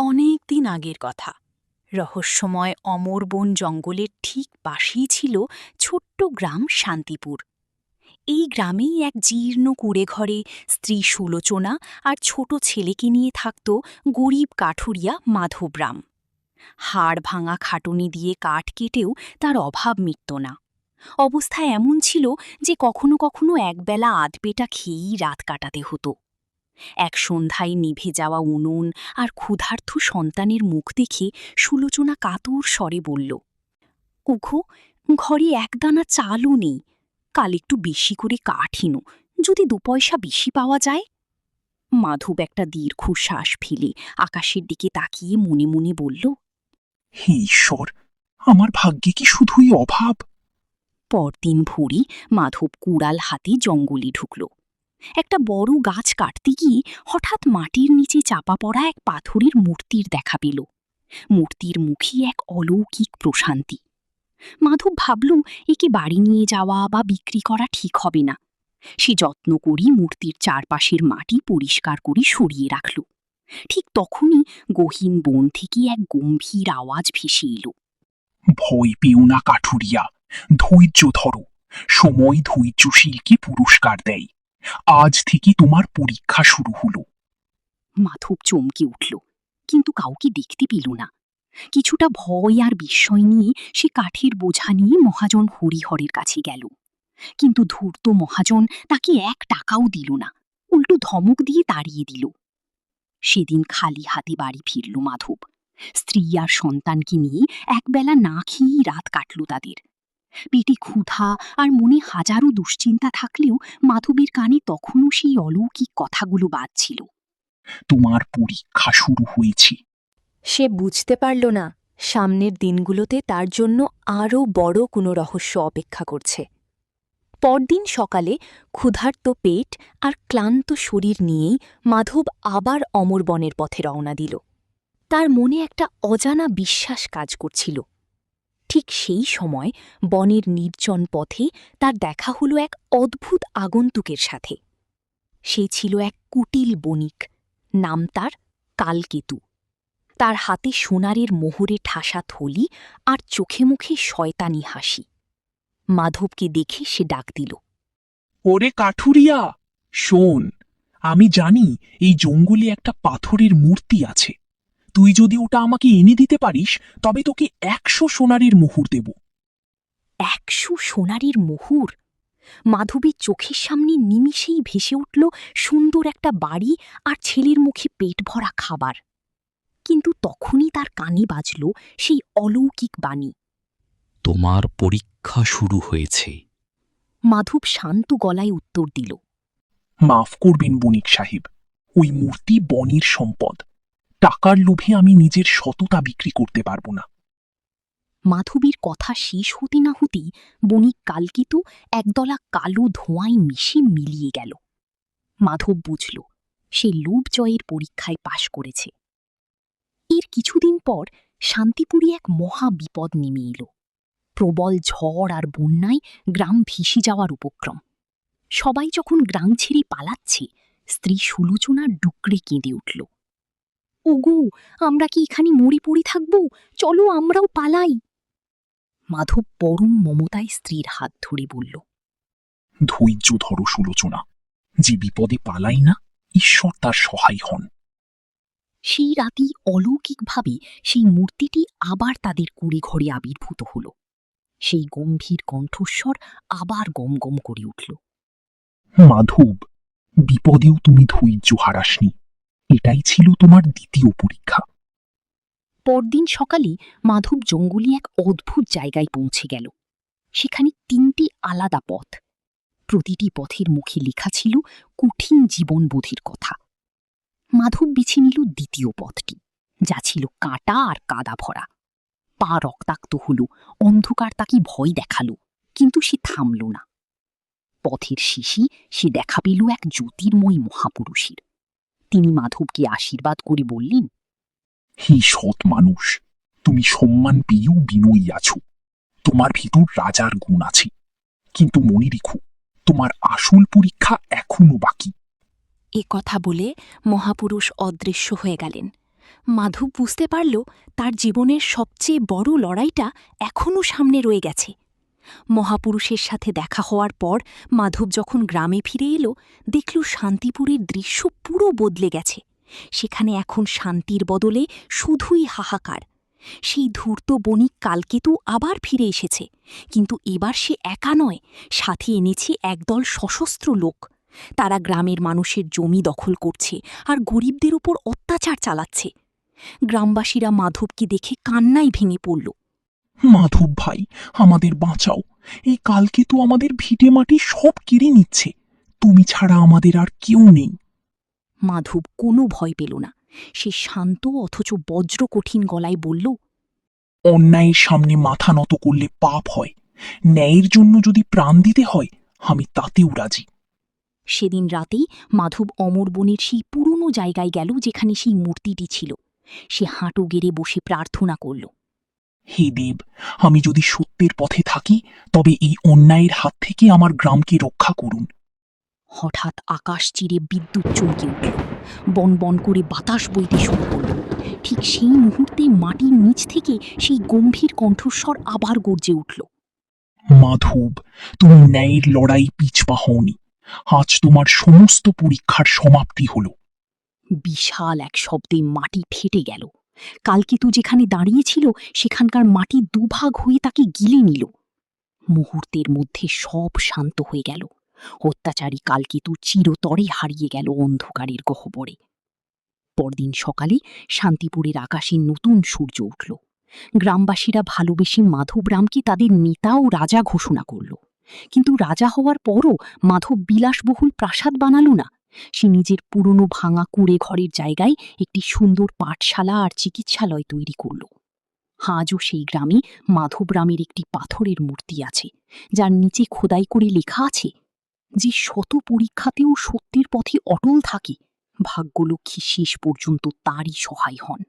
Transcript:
অনেক দিন আগের কথা। রহস্যময় অমর বন জঙ্গলের ঠিক পাশেই ছিল ছোট্ট গ্রাম শান্তিপুর। এই গ্রামেই এক জীর্ণ কুঁড়েঘরে স্ত্রী সুলোচনা আর ছোট ছেলেকে নিয়ে থাকত গরিব কাঠুরিয়া মাধবরাম। হাড় ভাঙা খাটুনি দিয়ে কাঠ কেটেও তার অভাব মিটত না। অবস্থা এমন ছিল যে কখনো কখনো একবেলা আধপেটা খেয়েই রাত কাটাতে হতো। এক সন্ধ্যায় নিভে যাওয়া উনুন আর ক্ষুধার্ত সন্তানের মুখ দেখে সুলোচনা কাতর স্বরে বলল, ওঘো, ঘরে একদানা চালও নেই। কাল একটু বেশি করে কাঠ এনো, যদি 2 পয়সা বেশি পাওয়া যায়। মাধব একটা দীর্ঘশ্বাস ফেলে আকাশের দিকে তাকিয়ে মনে মনে বলল, হে ঈশ্বর, আমার ভাগ্যে কি শুধুই অভাব? পরদিন ভোরে মাধব কুড়াল হাতে জঙ্গলে ঢুকল। একটা বড় গাছ কাটতে গিয়ে হঠাৎ মাটির নিচে চাপা পড়া এক পাথরের মূর্তির দেখা পেল। মূর্তির মুখে এক অলৌকিক প্রশান্তি। মাধব ভাবল, একে বাড়ি নিয়ে যাওয়া বা বিক্রি করা ঠিক হবে না। সে যত্ন করে মূর্তির চারপাশের মাটি পরিষ্কার করে সরিয়ে রাখল। ঠিক তখনই গহীন বন থেকে এক গম্ভীর আওয়াজ ভেসে এলো। ভয় পেও না কাঠুরিয়া, ধৈর্য ধরো। সময় ধৈর্যশীলকে পুরস্কার দেয়। আজ থেকে তোমার পরীক্ষা শুরু হলো। মাধব চমকে উঠল, কিন্তু কাউকে দেখতে পেল না। কিছুটা ভয় আর বিস্ময় নিয়ে সে কাঠের বোঝা নিয়ে মহাজন হরিহরের কাছে গেল। কিন্তু ধূর্ত মহাজন তাকে 1 টাকাও দিল না, উল্টো ধমক দিয়ে তাড়িয়ে দিল। সেদিন খালি হাতে বাড়ি ফিরল মাধব। স্ত্রী আর সন্তানকে নিয়ে একবেলা না খেয়েই রাত কাটল তাদের। পেটে ক্ষুধা আর মনে হাজারো দুশ্চিন্তা থাকলেও মাধবের কানে তখনও সেই অলৌকিক কথাগুলো বাজছিল। তোমার পরীক্ষা শুরু হয়েছে। সে বুঝতে পারল না সামনের দিনগুলোতে তার জন্য আরও বড় কোনো রহস্য অপেক্ষা করছে। পরদিন সকালে ক্ষুধার্ত পেট আর ক্লান্ত শরীর নিয়েই মাধব আবার অমরবনের পথে রওনা দিল। তার মনে একটা অজানা বিশ্বাস কাজ করছিল। ঠিক সেই সময় বনের নির্জন পথে তার দেখা হলো এক অদ্ভুত আগন্তুকের সাথে। সে ছিল এক কুটিল বণিক, নাম তার কালকেতু। তার হাতে সোনারের মোহরে ঠাসা থলি আর চোখে মুখে শয়তানি হাসি। মাধবকে দেখে সে ডাক দিল, ওরে কাঠুরিয়া, শোন, আমি জানি এই জঙ্গলে একটা পাথরের মূর্তি আছে। তুই যদি ওটা আমাকে এনে দিতে পারিস, তবে তোকে 100 সোনারের মোহর দেব। 100 সোনারের মোহর! মাধবীর চোখের সামনে নিমিষেই ভেসে উঠল সুন্দর একটা বাড়ি আর ছেলের মুখে পেট ভরা খাবার। কিন্তু তখনই তার কানে বাজল সেই অলৌকিক বাণী। তোমার পরীক্ষা শুরু হয়েছে। মাধব শান্ত গলায় উত্তর দিল, মাফ করবেন বণিক সাহেব, ওই মূর্তি বনের সম্পদ। টাকার লোভে আমি নিজের সততা বিক্রি করতে পারবো না। মাধবীর কথা শেষ হতে না হতেই বণিক কালকিতু একদলা কালো ধোঁয়ায় মিশে মিলিয়ে গেল। মাধব বুঝল সে লোভ জয়ের পরীক্ষায় পাশ করেছে। এর কিছুদিন পর শান্তিপুরে এক মহা বিপদ নেমে এলো। প্রবল ঝড় আর বন্যায় গ্রাম ভেসে যাওয়ার উপক্রম। সবাই যখন গ্রাম ছেড়ে পালাচ্ছে, স্ত্রী সুলোচনা ডুকরে কেঁদে উঠল, ওগো, আমরা কি এখানে মরে পড়ে থাকব? চলো আমরাও পালাই। মাধব পরম মমতায় স্ত্রীর হাত ধরে বলল, ধৈর্য ধরো সুলোচনা, যে বিপদে পালাই না, ঈশ্বর তার সহায় হন। সেই রাতেই অলৌকিকভাবে সেই মূর্তিটি আবার তাদের কুঁড়ে ঘরে আবির্ভূত হল। সেই গম্ভীর কণ্ঠস্বর আবার গম গম করে উঠল, মাধব, বিপদেও তুমি ধৈর্য হারাসনি। এটাই ছিল তোমার দ্বিতীয় পরীক্ষা। পরদিন সকালে মাধব জঙ্গলে এক অদ্ভুত জায়গায় পৌঁছে গেল। সেখানে 3টে আলাদা পথ। প্রতিটি পথের মুখে লেখা ছিল কঠিন জীবনবোধের কথা। মাধব বেছে নিল দ্বিতীয় পথটি, যা ছিল কাঁটা আর কাদা ভরা। পা রক্তাক্ত হল, অন্ধকার তাকে ভয় দেখালো, কিন্তু সে থামল না। পথের শেষে সে দেখা পেল এক জ্যোতির্ময় মহাপুরুষের। তিনি মাধবকে আশীর্বাদ করে বললেন, হে সৎ মানুষ, তুমি সম্মান পেয়েও বিনয়ী আছো। তোমার ভিতর রাজার গুণ আছে, কিন্তু মনে রেখো, তোমার আসল পরীক্ষা এখনো বাকি। এ কথা বলে মহাপুরুষ অদৃশ্য হয়ে গেলেন। মাধব বুঝতে পারল তার জীবনের সবচেয়ে বড় লড়াইটা এখনও সামনে রয়ে গেছে। মহাপুরুষের সাথে দেখা হওয়ার পর মাধব যখন গ্রামে ফিরে এলো, দেখল শান্তিপুরের দৃশ্য পুরো বদলে গেছে। সেখানে এখন শান্তির বদলে শুধুই হাহাকার। সেই ধূর্ত বণিক কালকেতু আবার ফিরে এসেছে, কিন্তু এবার সে একা নয়, সাথে এনেছে একদল সশস্ত্র লোক। তারা গ্রামের মানুষের জমি দখল করছে আর গরিবদের উপর অত্যাচার চালাচ্ছে। গ্রামবাসীরা মাধবকে দেখে কান্নায় ভেঙে পড়ল। মাধব ভাই, আমাদের বাঁচাও। এই কালকে তো আমাদের ভিটে মাটি সব কেড়ে নিচ্ছে। তুমি ছাড়া আমাদের আর কেউ নেই। মাধব কোনো ভয় পেল না। সে শান্ত অথচ বজ্র কঠিন গলায় বলল, অন্যায়ের সামনে মাথা নত করলে পাপ হয়। ন্যায়ের জন্য যদি প্রাণ দিতে হয়, আমি তাতেও রাজি। সেদিন রাতেই মাধব অমরবনের সেই পুরনো জায়গায় গেল যেখানে সেই মূর্তিটি ছিল। সে হাঁটু গেড়ে বসে প্রার্থনা করল। হে দেব, আমি যদি সত্যের পথে থাকি, তবে এই অন্যায়ের হাত থেকে আমার গ্রামকে রক্ষা করুন। হঠাৎ আকাশ চিরে বিদ্যুৎ চমকে উঠল। বন বন করে বাতাস বইতে শুরু করল। ঠিক সেই মুহূর্তে মাটির নিচ থেকে সেই গম্ভীর কণ্ঠস্বর আবার গর্জে উঠল। মাধব, তুমি ন্যায়ের লড়াই পিছপা হওনি। আজ তোমার সমস্ত পরীক্ষার সমাপ্তি হল। বিশাল এক শব্দে মাটি ফেটে গেল। কালকেতু যেখানে দাঁড়িয়েছিল সেখানকার মাটি দুভাগ হয়ে তাকে গিলে নিল। মুহূর্তের মধ্যে সব শান্ত হয়ে গেল। অত্যাচারী কালকেতু চিরতরে হারিয়ে গেল অন্ধকারের গহ্বরে। পরদিন সকালে শান্তিপুরের আকাশে নতুন সূর্য উঠল। গ্রামবাসীরা ভালোবেসে মাধবরামকে তাদের নেতা ও রাজা ঘোষণা করল। কিন্তু রাজা হওয়ার পরও মাধব বিলাসবহুল প্রাসাদ বানাল না। সে নিজের পুরনো ভাঙা কুঁড়ে ঘরের জায়গায় একটি সুন্দর পাঠশালা আর চিকিৎসালয় তৈরি করল। আজও সেই গ্রামে মাধবরামের একটি পাথরের মূর্তি আছে, যার নিচে খোদাই করে লেখা আছে, যে শত পরীক্ষাতেও সত্যের পথে অটল থাকে, ভাগ্যলক্ষ্মী শেষ পর্যন্ত তারই সহায় হন।